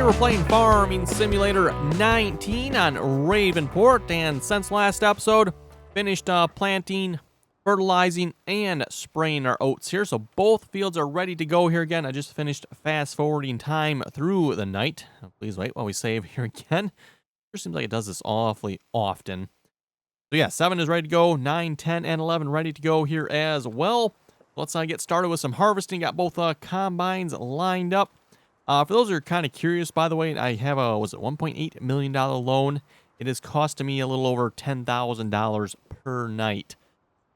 we're playing Farming Simulator 19 on Ravenport, and since last episode, finished planting, fertilizing, and spraying our oats here, so both fields are ready to go here again. I just finished fast-forwarding time through the night. Please wait while we save here again. It seems like it does this awfully often. So yeah, 7 is ready to go, 9, 10, and 11 ready to go here as well. Let's get started with some harvesting. Got both combines lined up. For those who are kind of curious, by the way, I have a, was it $1.8 million loan? It is costing me a little over $10,000 per night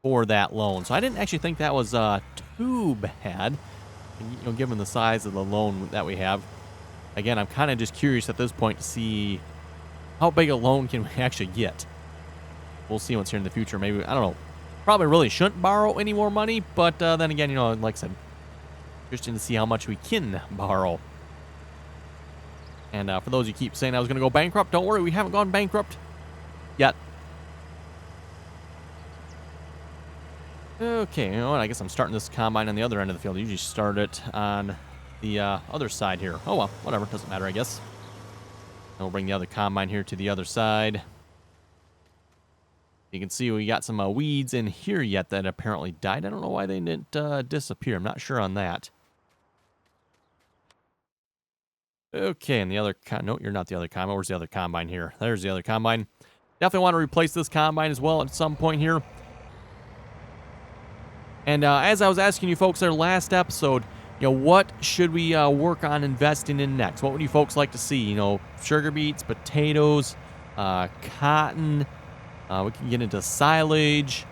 for that loan. So I didn't actually think that was too bad, you know, given the size of the loan that we have. Again, I'm kind of just curious at this point to see how big a loan can we actually get. We'll see what's here in the future. Maybe, I don't know, probably really shouldn't borrow any more money, but then again, you know, like I said, interesting to see how much we can borrow. And for those who keep saying I was going to go bankrupt, don't worry, we haven't gone bankrupt yet. Okay, you know what, I guess I'm starting this combine on the other end of the field. I usually start it on the other side here. Oh well, whatever, doesn't matter, I guess. And we'll bring the other combine here to the other side. You can see we got some weeds in here yet that apparently died. I don't know why they didn't disappear. I'm not sure on that. Okay, and the other... No, you're not the other combine. Where's the other combine here? There's the other combine. Definitely want to replace this combine as well at some point here. And as I was asking you folks there last episode, you know, what should we work on investing in next? What would you folks like to see? You know, sugar beets, potatoes, cotton. We can get into silage.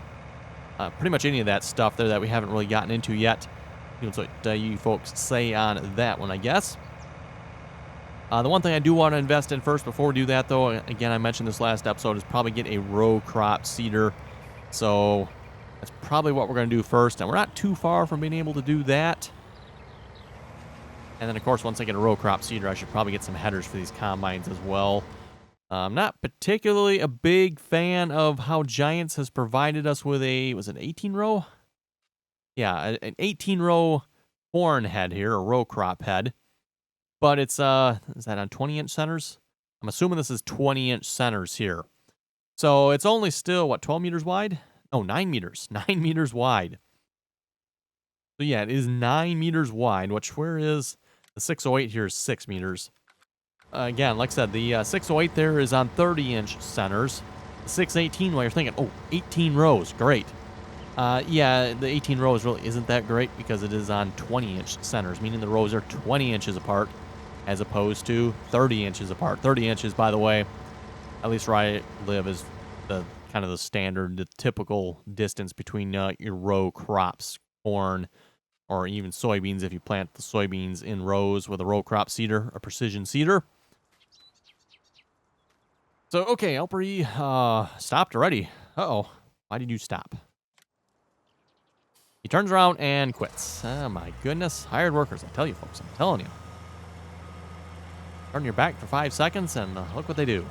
Pretty much any of that stuff there that we haven't really gotten into yet. You know, what you folks say on that one, I guess. The one thing I do want to invest in first before we do that, though, again, I mentioned this last episode, is probably get a row crop seeder. So that's probably what we're going to do first. And we're not too far from being able to do that. And then, of course, once I get a row crop seeder, I should probably get some headers for these combines as well. I'm not particularly a big fan of how Giants has provided us with a, was it 18 row? Yeah, an 18 row corn head here, a row crop head. But it's, is that on 20-inch centers? I'm assuming this is 20-inch centers here. So it's only still, what, 12 meters wide? Oh, 9 meters. 9 meters wide. So yeah, it is 9 meters wide, which where is, the 608 here is 6 meters. Again, like I said, the 608 there is on 30-inch centers. The 618, while you're thinking, oh, 18 rows, great. Yeah, the 18 rows really isn't that great because it is on 20-inch centers, meaning the rows are 20 inches apart as opposed to 30 inches apart. 30 inches, by the way, at least where I live, is the kind of the standard, the typical distance between your row crops, corn, or even soybeans if you plant the soybeans in rows with a row crop seeder, a precision seeder. So, okay, Elpery stopped already. Uh-oh. Why did you stop? He turns around and quits. Oh, my goodness. Hired workers, I tell you, folks. I'm telling you. Turn your back for 5 seconds, and look what they do.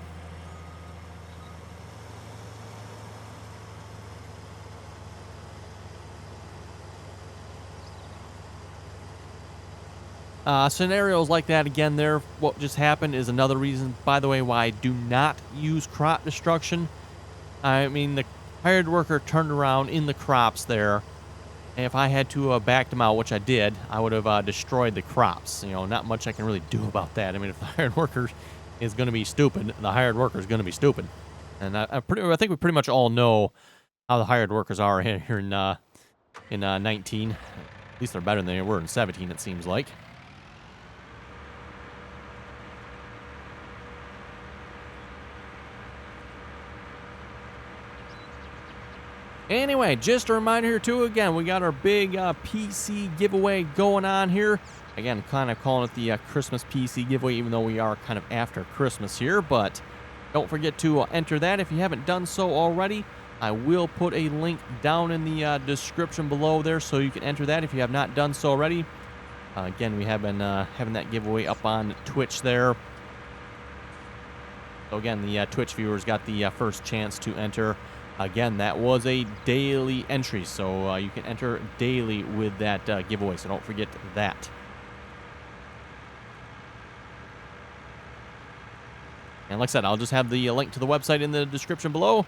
Scenarios like that, again, there, what just happened is another reason, by the way, why I do not use crop destruction. I mean, the hired worker turned around in the crops there, and if I had to back them out, which I did, I would have destroyed the crops. You know, not much I can really do about that. I mean, if the hired worker is going to be stupid, the hired worker is going to be stupid. And I think we pretty much all know how the hired workers are here in 19. At least they're better than they were in 17, it seems like. Anyway, just a reminder here, too, again, we got our big PC giveaway going on here. Again, kind of calling it the Christmas PC giveaway, even though we are kind of after Christmas here. But don't forget to enter that if you haven't done so already. I will put a link down in the description below there so you can enter that if you have not done so already. Again, we have been having that giveaway up on Twitch there. So again, the Twitch viewers got the first chance to enter. Again, that was a daily entry, so you can enter daily with that giveaway, so don't forget that. And like I said, I'll just have the link to the website in the description below.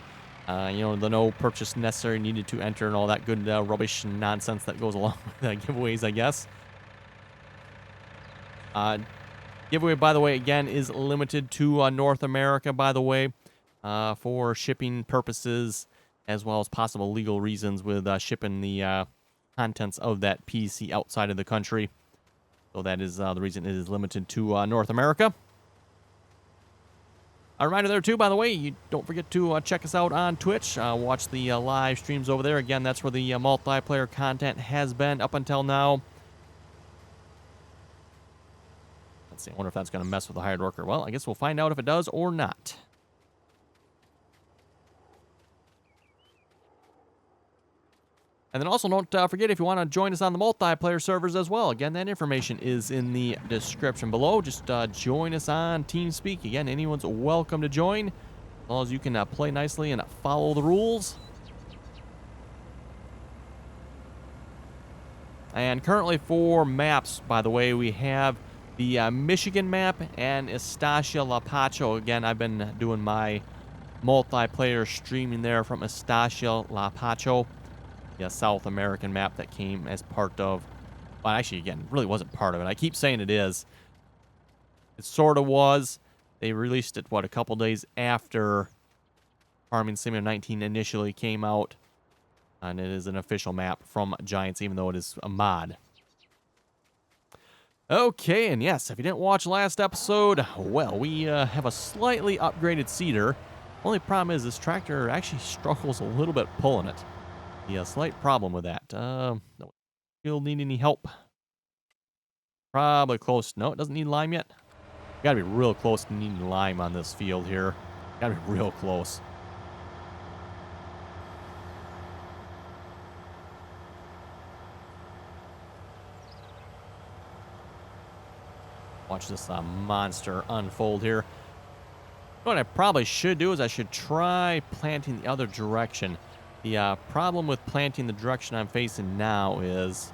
You know, the no purchase necessary needed to enter and all that good rubbish and nonsense that goes along with giveaways, I guess. Giveaway, by the way, again, is limited to North America, by the way, for shipping purposes, as well as possible legal reasons with shipping the contents of that PC outside of the country. So that is the reason it is limited to North America. A reminder there, too, by the way, you don't forget to check us out on Twitch. Watch the live streams over there. Again, that's where the multiplayer content has been up until now. Let's see, I wonder if that's going to mess with the hired worker. Well, I guess we'll find out if it does or not. And then also don't forget, if you want to join us on the multiplayer servers as well. Again, that information is in the description below. Just join us on TeamSpeak. Again, anyone's welcome to join, as long as you can play nicely and follow the rules. And currently for maps, by the way, we have the Michigan map and Estacia La Pacho. Again, I've been doing my multiplayer streaming there from Estacia La Pacho. The South American map that came as part of, well, actually, again, really wasn't part of it. I keep saying it is. It sort of was. They released it, what, a couple days after Farming Simulator 19 initially came out. And it is an official map from Giants, even though it is a mod. Okay, and yes, if you didn't watch last episode, well, we have a slightly upgraded seeder. Only problem is this tractor actually struggles a little bit pulling it. A slight problem with that. No, you'll need any help. Probably close. No, it doesn't need lime yet. Gotta be real close to needing lime on this field here. Gotta be real close. Watch this monster unfold here. What I probably should do is I should try planting the other direction. The problem with planting the direction I'm facing now is,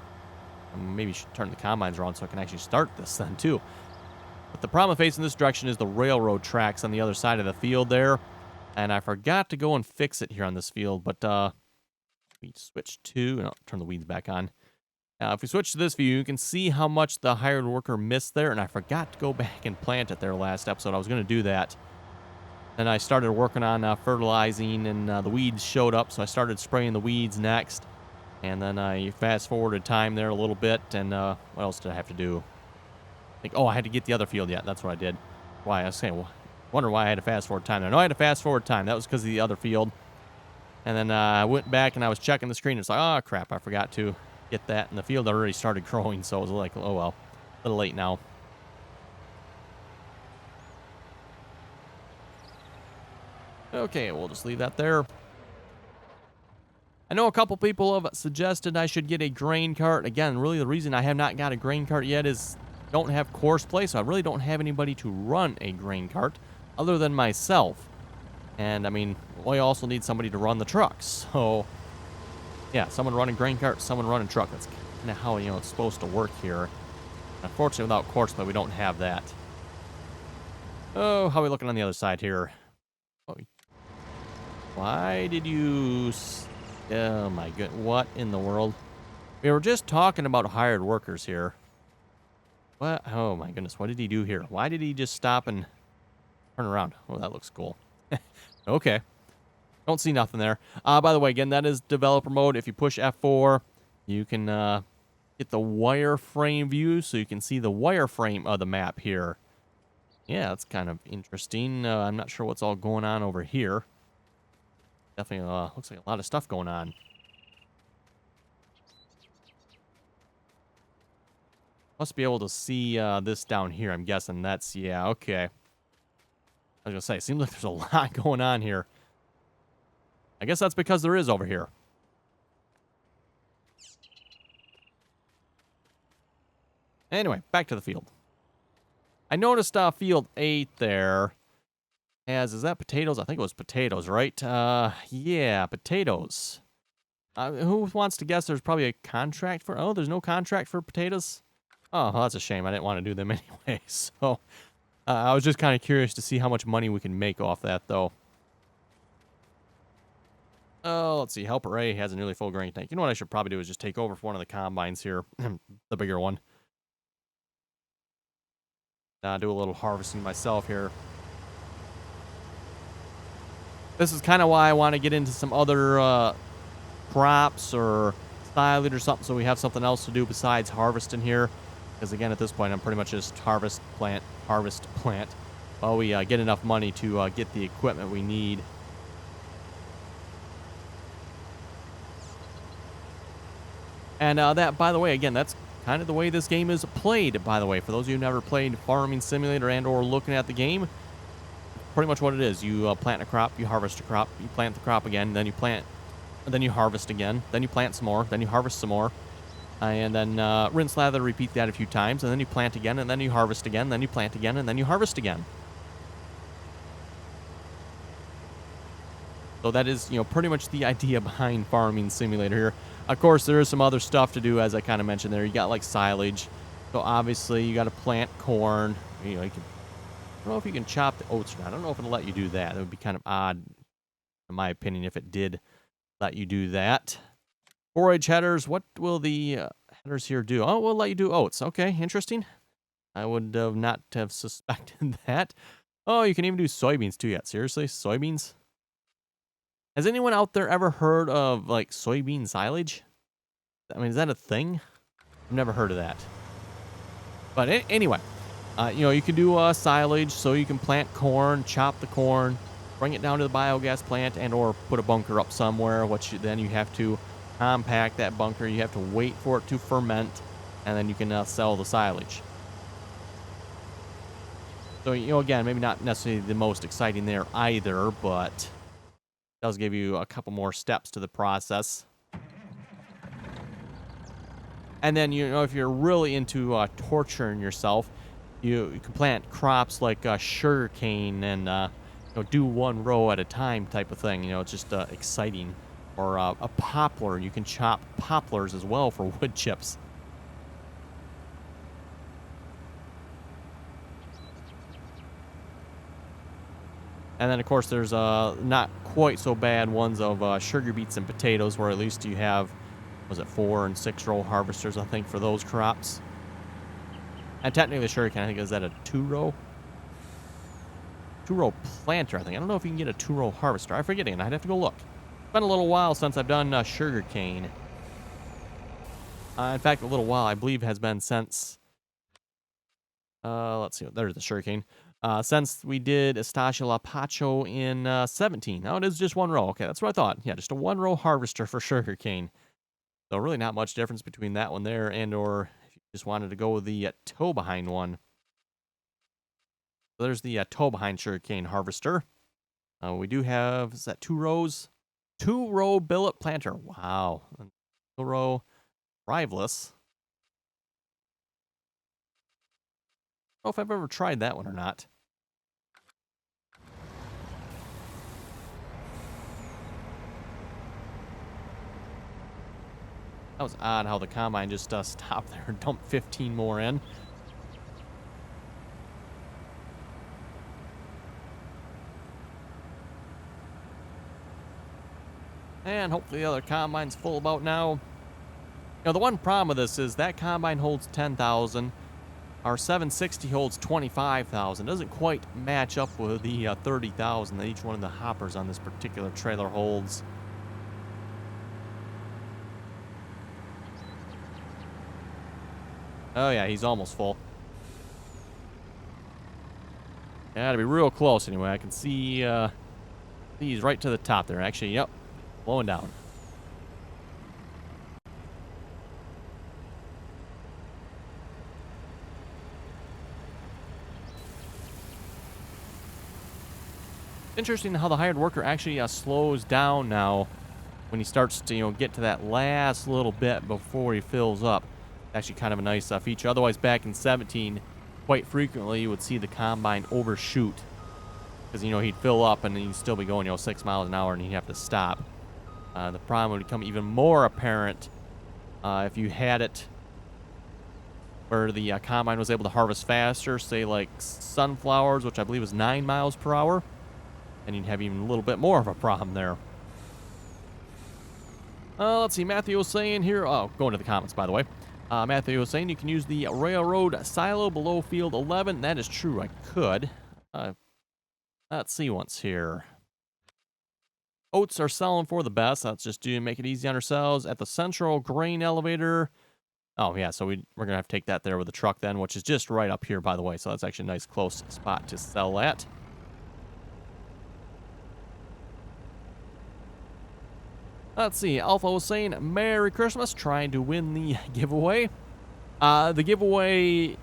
maybe should turn the combines around so I can actually start this then too. But the problem facing this direction is the railroad tracks on the other side of the field there. And I forgot to go and fix it here on this field, but we switch to, and I'll turn the weeds back on. If we switch to this view, you can see how much the hired worker missed there, and I forgot to go back and plant it there last episode. I was going to do that. Then I started working on fertilizing, and the weeds showed up, so I started spraying the weeds next. And then I fast-forwarded time there a little bit, and what else did I have to do? I had to get the other field yet. That's what I did. Why? I was saying, wonder why I had to fast-forward time there. No, I had to fast-forward time. That was because of the other field. And then I went back, and I was checking the screen. It's like, oh, crap, I forgot to get that. And the field already started growing, so it was like, oh, well, a little late now. Okay, we'll just leave that there. I know a couple people have suggested I should get a grain cart. Again, really the reason I have not got a grain cart yet is I don't have course play, so I really don't have anybody to run a grain cart other than myself. And, I mean, we also need somebody to run the trucks. So, yeah, someone running grain cart, someone running truck. That's kind of how, it's supposed to work here. Unfortunately, without course play, we don't have that. Oh, how are we looking on the other side here? Oh, why did you... Oh, my goodness. What in the world? We were just talking about hired workers here. What? Oh, my goodness. What did he do here? Why did he just stop and turn around? Oh, that looks cool. Okay. Don't see nothing there. By the way, again, that is developer mode. If you push F4, you can get the wireframe view, so you can see the wireframe of the map here. Yeah, that's kind of interesting. I'm not sure what's all going on over here. Definitely looks like a lot of stuff going on. Must be able to see this down here, I'm guessing. That's, yeah, okay. I was going to say, it seems like there's a lot going on here. I guess that's because there is over here. Anyway, back to the field. I noticed field 8 there is that potatoes? I think it was potatoes, right? Yeah, potatoes. Who wants to guess there's probably a contract for... Oh, there's no contract for potatoes? Oh, well, that's a shame. I didn't want to do them anyway, so... I was just kind of curious to see how much money we can make off that, though. Oh, let's see. Helper A has a nearly full grain tank. You know what I should probably do is just take over for one of the combines here, the bigger one. Do a little harvesting myself here. This is kind of why I want to get into some other crops or silage or something, so we have something else to do besides harvesting here. Because again, at this point, I'm pretty much just harvest plant, while we get enough money to get the equipment we need. And that, by the way, again, that's kind of the way this game is played, by the way. For those of you who never played Farming Simulator and or looking at the game, pretty much what it is. You plant a crop, you harvest a crop, you plant the crop again, then you plant, then you harvest again, then you plant some more, then you harvest some more, and then rinse, lather, repeat that a few times, and then you plant again, and then you harvest again, then you plant again, and then you harvest again. So that is, pretty much the idea behind Farming Simulator here. Of course, there is some other stuff to do, as I kind of mentioned there. You got like silage. So obviously, you got to plant corn. You can, I don't know if you can chop the oats or not. I don't know if it'll let you do that. That would be kind of odd, in my opinion, if it did let you do that. Forage headers. What will the headers here do? Oh, we'll let you do oats. Okay, interesting. I would not have suspected that. Oh, you can even do soybeans too yet. Seriously? Soybeans? Has anyone out there ever heard of, like, soybean silage? I mean, is that a thing? I've never heard of that. But anyway, you can do silage, so you can plant corn, chop the corn, bring it down to the biogas plant, and or put a bunker up somewhere, then you have to compact that bunker. You have to wait for it to ferment, and then you can sell the silage. So, again, maybe not necessarily the most exciting there either, but does give you a couple more steps to the process. And then, if you're really into torturing yourself, you can plant crops like sugar cane and do one row at a time type of thing. It's just exciting. Or a poplar. You can chop poplars as well for wood chips. And then, of course, there's not quite so bad ones of sugar beets and potatoes, where at least you have, was it 4 and 6 row harvesters, I think, for those crops. And technically, sugarcane, I think, is that a 2-row? 2-row planter, I think. I don't know if you can get a 2-row harvester. I forget again. I'd have to go look. It's been a little while since I've done sugarcane. In fact, a little while, I believe, has been since... let's see. There's the sugarcane. Since we did Estancia La Pacho in 17. Oh, it is just 1 row. Okay, that's what I thought. Yeah, just a 1-row harvester for sugarcane. So really not much difference between that one there and or if you just wanted to go with the toe behind one. So there's the toe behind sugarcane harvester. We do have, is that 2 rows? 2-row billet planter. Wow. 2-row rivaless. I don't know if I've ever tried that one or not. That was odd how the combine just stopped there and dumped 15 more in. And hopefully the other combine's full about now. The one problem with this is that combine holds 10,000. Our 760 holds 25,000. Doesn't quite match up with the 30,000 that each one of the hoppers on this particular trailer holds. Oh yeah, he's almost full. Gotta be real close anyway. I can see he's right to the top there. Actually, yep, blowing down. Interesting how the hired worker actually slows down now when he starts to get to that last little bit before he fills up. Actually kind of a nice feature. Otherwise, back in 17, quite frequently you would see the combine overshoot because he'd fill up and then he'd still be going 6 miles an hour and he'd have to stop. The problem would become even more apparent if you had it where the combine was able to harvest faster, say like sunflowers, which I believe was 9 miles per hour, and you'd have even a little bit more of a problem there. Let's see, Matthew was saying here, oh, going to the comments, by the way. Matthew was saying you can use the railroad silo below field 11. That is true, I could. Let's see once here. Oats are selling for the best. Let's just make it easy on ourselves. At the central grain elevator. Oh, yeah, so we're going to have to take that there with the truck then, which is just right up here, by the way. So that's actually a nice close spot to sell at. Let's see. Alpha was saying, Merry Christmas, trying to win the giveaway. The giveaway,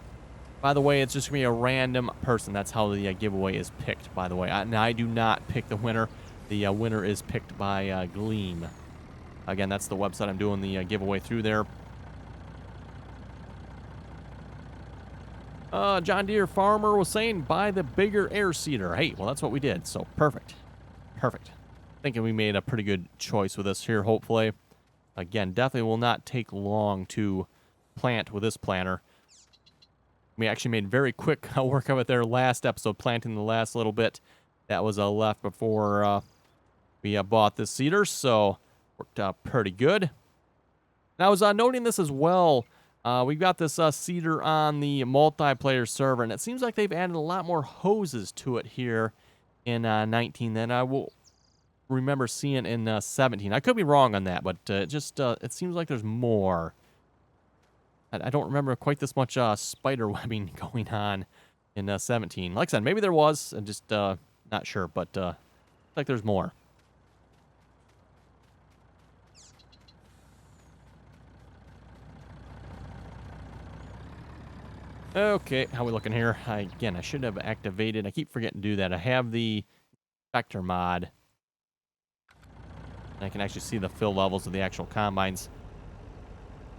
by the way, it's just going to be a random person. That's how the giveaway is picked, by the way. Now, I do not pick the winner. The winner is picked by Gleam. Again, that's the website I'm doing the giveaway through there. John Deere Farmer was saying, buy the bigger air seeder. Hey, well, that's what we did, so perfect. Perfect. Thinking we made a pretty good choice with this here, hopefully. Again, definitely will not take long to plant with this planter. We actually made very quick work of it there last episode, planting the last little bit that was left before we bought this seeder, so worked out pretty good. And I was noting this as well. We've got this seeder on the multiplayer server, and it seems like they've added a lot more hoses to it here in 19 than I will remember seeing in 17. I could be wrong on that, but it seems like there's more. I don't remember quite this much spider webbing going on in 17. Like I said, maybe there was, and just not sure, but looks like there's more. Okay, how we looking here? Again, I should have activated. I keep forgetting to do that. I have the vector mod. I can actually see the fill levels of the actual combines.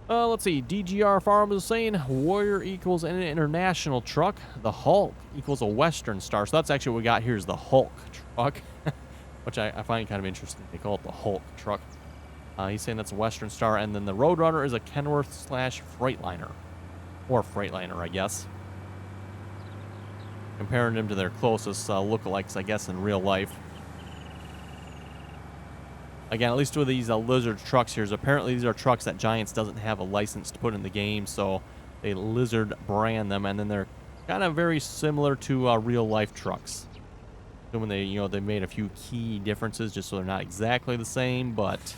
Let's see. DGR Farms is saying Warrior equals an international truck. The Hulk equals a Western Star. So that's actually what we got here is the Hulk truck, which I find kind of interesting. They call it the Hulk truck. He's saying that's a Western Star. And then the Roadrunner is a Kenworth / Freightliner. Or Freightliner, I guess. Comparing them to their closest lookalikes, I guess, in real life. Again, at least with these Lizard trucks here, apparently these are trucks that Giants doesn't have a license to put in the game, so they Lizard brand them, and then they're kind of very similar to real life trucks. So when they made a few key differences just so they're not exactly the same, but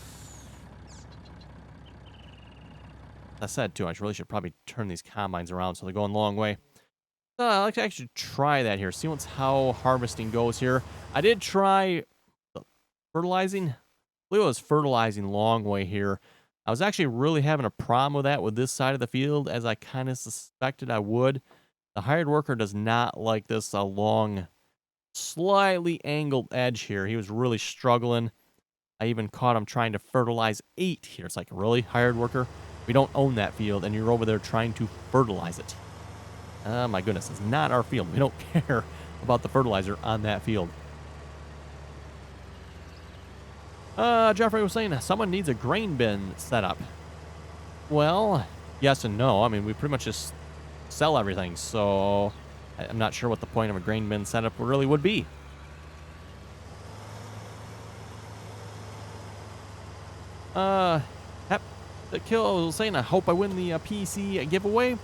I said too, I really should probably turn these combines around so they're going a long way. I'd like to actually try that here, see how harvesting goes here. I did try fertilizing. I believe I was fertilizing long way here. I was actually really having a problem with that with this side of the field, as I kind of suspected I would. The hired worker does not like this long, slightly angled edge here. He was really struggling. I even caught him trying to fertilize 8 here. It's like, really, hired worker? We don't own that field, and you're over there trying to fertilize it. Oh, my goodness. It's not our field. We don't care about the fertilizer on that field. Jeffrey was saying someone needs a grain bin set up. Well, yes and no. I mean, we pretty much just sell everything, so I'm not sure what the point of a grain bin setup really would be. The Kill was saying, I hope I win the PC giveaway.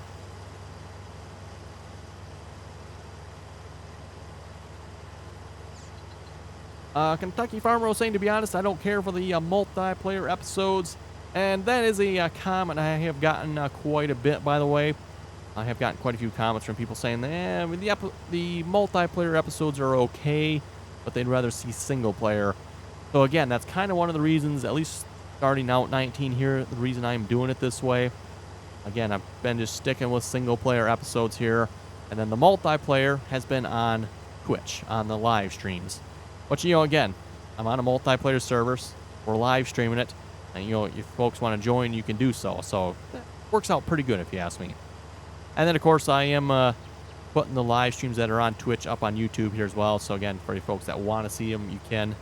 Kentucky Farmer was saying, to be honest, I don't care for the multiplayer episodes. And that is a comment I have gotten quite a bit, by the way. I have gotten quite a few comments from people saying, the multiplayer episodes are okay, but they'd rather see single player. So again, that's kind of one of the reasons, at least starting out 19 here, the reason I'm doing it this way. Again, I've been just sticking with single player episodes here. And then the multiplayer has been on Twitch, on the live streams. Which, again, I'm on a multiplayer servers. We're live streaming it. And, if folks want to join, you can do so. So, it works out pretty good if you ask me. And then, of course, I am putting the live streams that are on Twitch up on YouTube here as well. So, again, for you folks that want to see them, you can.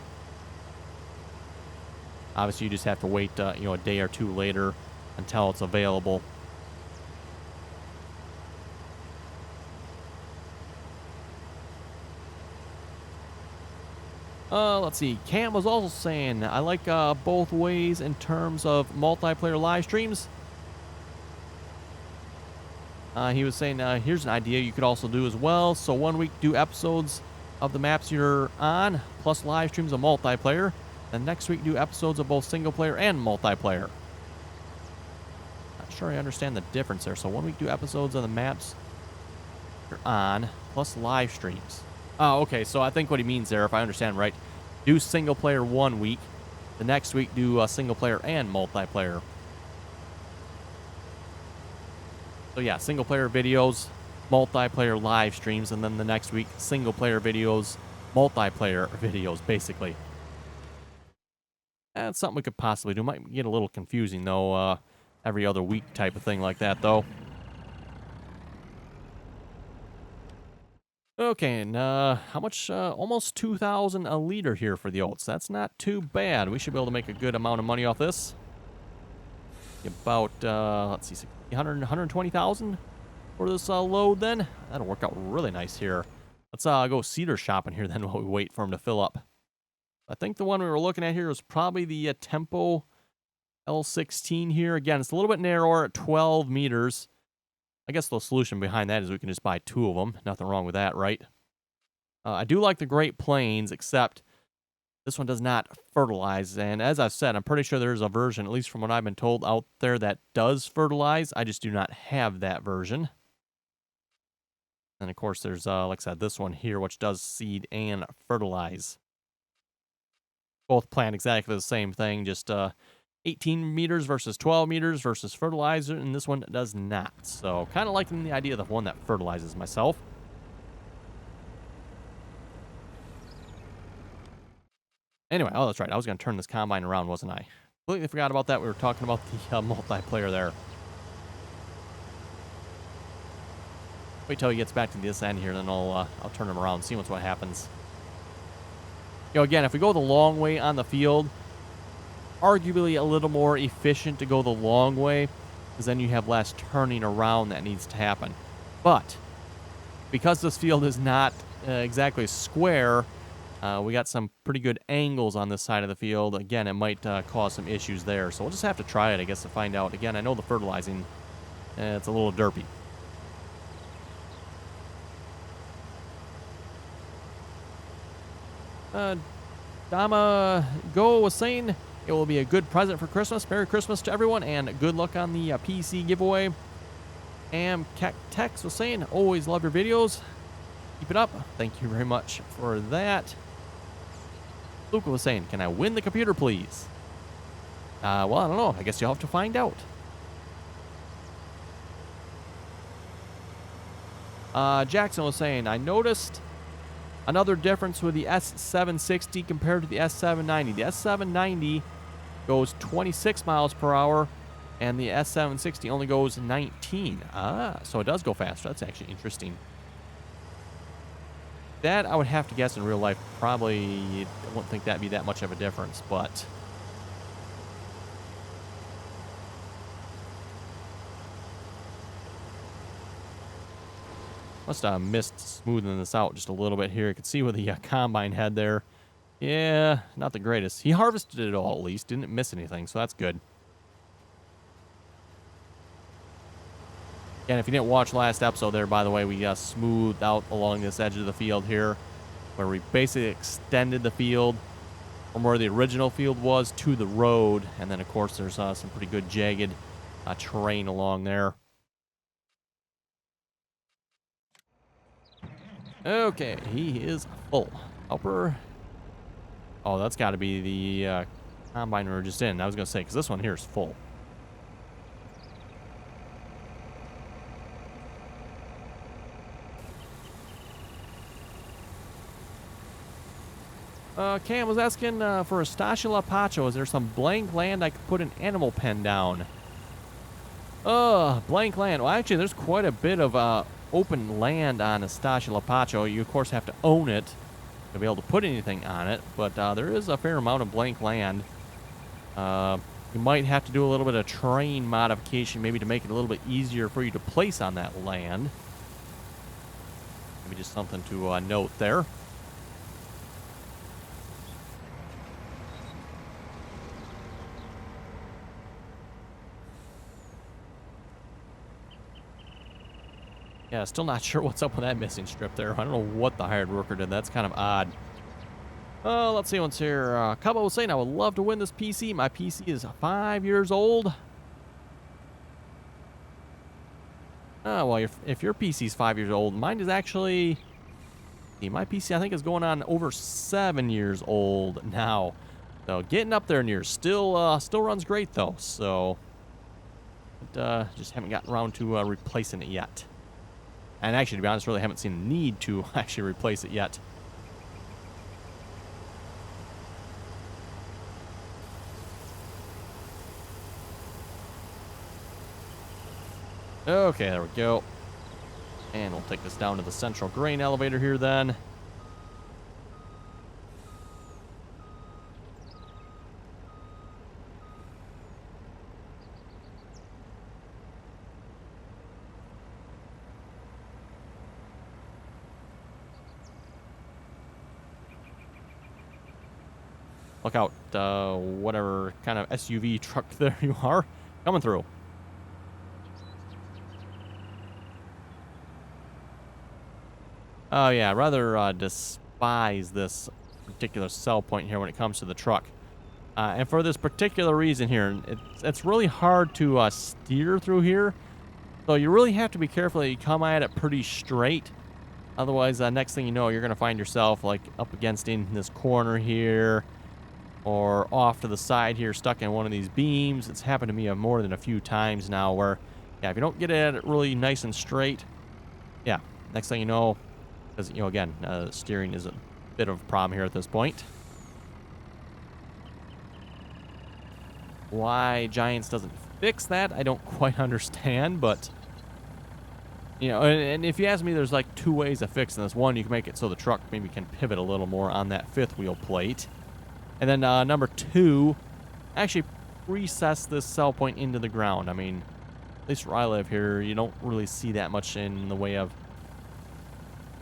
Obviously, you just have to wait, a day or two later until it's available. Let's see. Cam was also saying, I like both ways in terms of multiplayer live streams. He was saying, here's an idea you could also do as well. So 1 week do episodes of the maps you're on, plus live streams of multiplayer. Then next week do episodes of both single player and multiplayer. Not sure I understand the difference there. So 1 week do episodes of the maps you're on, plus live streams. Oh, okay. So I think what he means there, if I understand right, do single player 1 week. The next week do single player and multiplayer. So yeah, single player videos, multiplayer live streams, and then the next week, single player videos, multiplayer videos, basically. That's something we could possibly do. Might get a little confusing, though, every other week type of thing like that, though. Okay, and how much? Almost 2,000 a liter here for the oats. That's not too bad. We should be able to make a good amount of money off this. About, let's see, 120,000 for this load then. That'll work out really nice here. Let's go cedar shopping here then while we wait for them to fill up. I think the one we were looking at here was probably the Tempo L16 here. Again, it's a little bit narrower at 12 meters. I guess the solution behind that is we can just buy 2 of them. Nothing wrong with that, right? I do like the Great Plains, except this one does not fertilize. And as I've said, I'm pretty sure there's a version, at least from what I've been told, out there that does fertilize. I just do not have that version. And of course, there's, like I said, this one here, which does seed and fertilize. Both plant exactly the same thing, just 18 meters versus 12 meters versus fertilizer, and this one does not. So kind of liking the idea of the one that fertilizes myself. Anyway, oh, that's right. I was going to turn this combine around, wasn't I? Completely forgot about that. We were talking about the multiplayer there. Wait till he gets back to this end here, then I'll turn him around and see what happens. You know, again, if we go the long way on the field, arguably a little more efficient to go the long way, because then you have less turning around that needs to happen. But because this field is not exactly square, we got some pretty good angles on this side of the field. Again, it might cause some issues there. So we'll just have to try it, I guess, to find out. Again, I know the fertilizing, it's a little derpy. Dama Go was saying it will be a good present for Christmas. Merry Christmas to everyone, and good luck on the PC giveaway. Tex was saying, always love your videos. Keep it up. Thank you very much for that. Luca was saying, can I win the computer, please? Well, I don't know. I guess you'll have to find out. Jackson was saying, I noticed another difference with the S760 compared to the S790. The S790 goes 26 miles per hour, and the S760 only goes 19. So it does go faster. That's actually interesting. That, I would have to guess in real life, probably, I wouldn't think that'd be that much of a difference, but must have missed smoothing this out just a little bit here. You can see where the combine head there. Yeah, not the greatest. He harvested it all, at least. Didn't miss anything, so that's good. And if you didn't watch last episode there, by the way, we smoothed out along this edge of the field here, where we basically extended the field from where the original field was to the road. And then, of course, there's some pretty good jagged terrain along there. Okay, he is full. Helper. Oh, that's got to be the combine we were just in. I was going to say, because this one here is full. Cam was asking for a Stascia Lapacho. Is there some blank land I could put an animal pen down? Blank land. Well, actually, there's quite a bit of open land on Stascia Lapacho. You, of course, have to own it to be able to put anything on it, but there is a fair amount of blank land. You might have to do a little bit of terrain modification, maybe to make it a little bit easier for you to place on that land. Maybe just something to note there. Yeah, still not sure what's up with that missing strip there. I don't know what the hired worker did. That's kind of odd. Let's see what's here. Cabo was saying, I would love to win this PC. My PC is 5 years old. Oh, well, if your PC's 5 years old, mine is actually... My PC, I think, is going on over 7 years old now. So, getting up there in years. Still runs great, though. So, but, just haven't gotten around to replacing it yet. And actually, to be honest, really haven't seen a need to actually replace it yet. Okay, there we go. And we'll take this down to the central grain elevator here then. Look out, whatever kind of SUV truck there you are, coming through. Oh yeah, I rather despise this particular sell point here when it comes to the truck. And for this particular reason here, it's really hard to steer through here. So you really have to be careful that you come at it pretty straight. Otherwise, next thing you know, you're going to find yourself like up against in this corner here. Or off to the side here, stuck in one of these beams. It's happened to me more than a few times now where, yeah, if you don't get at it really nice and straight, yeah, next thing you know, because, you know, again, steering is a bit of a problem here at this point. Why Giants doesn't fix that, I don't quite understand, but, you know, and if you ask me, there's like two ways of fixing this. One, you can make it so the truck maybe can pivot a little more on that fifth wheel plate. And then number two, actually recess this sell point into the ground. I mean, at least where I live here, you don't really see that much in the way of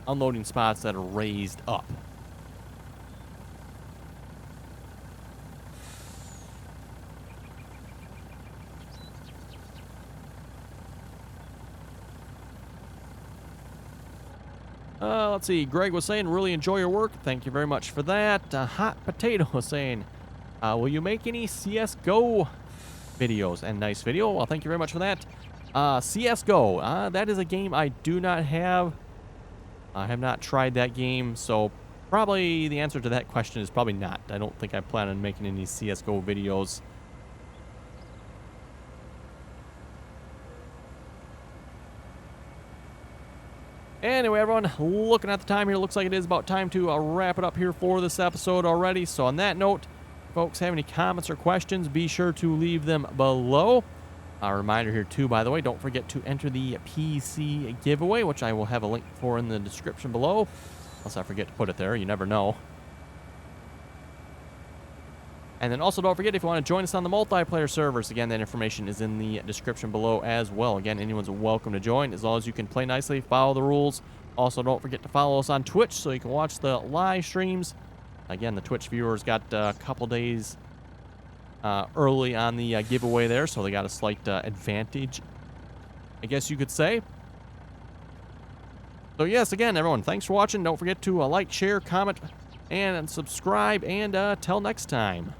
unloading spots that are raised up. Let's see. Greg was saying, really enjoy your work. Thank you very much for that. Hot Potato was saying, will you make any CSGO videos? And nice video. Well, thank you very much for that. CSGO. That is a game I do not have. I have not tried that game, so probably the answer to that question is probably not. I don't think I plan on making any CSGO videos. Anyway, everyone, looking at the time here, looks like it is about time to wrap it up here for this episode already. So on that note, if folks have any comments or questions, be sure to leave them below. A reminder here too, by the way, don't forget to enter the PC giveaway, which I will have a link for in the description below. Unless I forget to put it there, you never know. And then also don't forget, if you want to join us on the multiplayer servers, again, that information is in the description below as well. Again, anyone's welcome to join as long as you can play nicely, follow the rules. Also, don't forget to follow us on Twitch so you can watch the live streams. Again, the Twitch viewers got a couple days early on the giveaway there, so they got a slight advantage, I guess you could say. So yes, again, everyone, thanks for watching. Don't forget to like, share, comment, and subscribe, and till next time.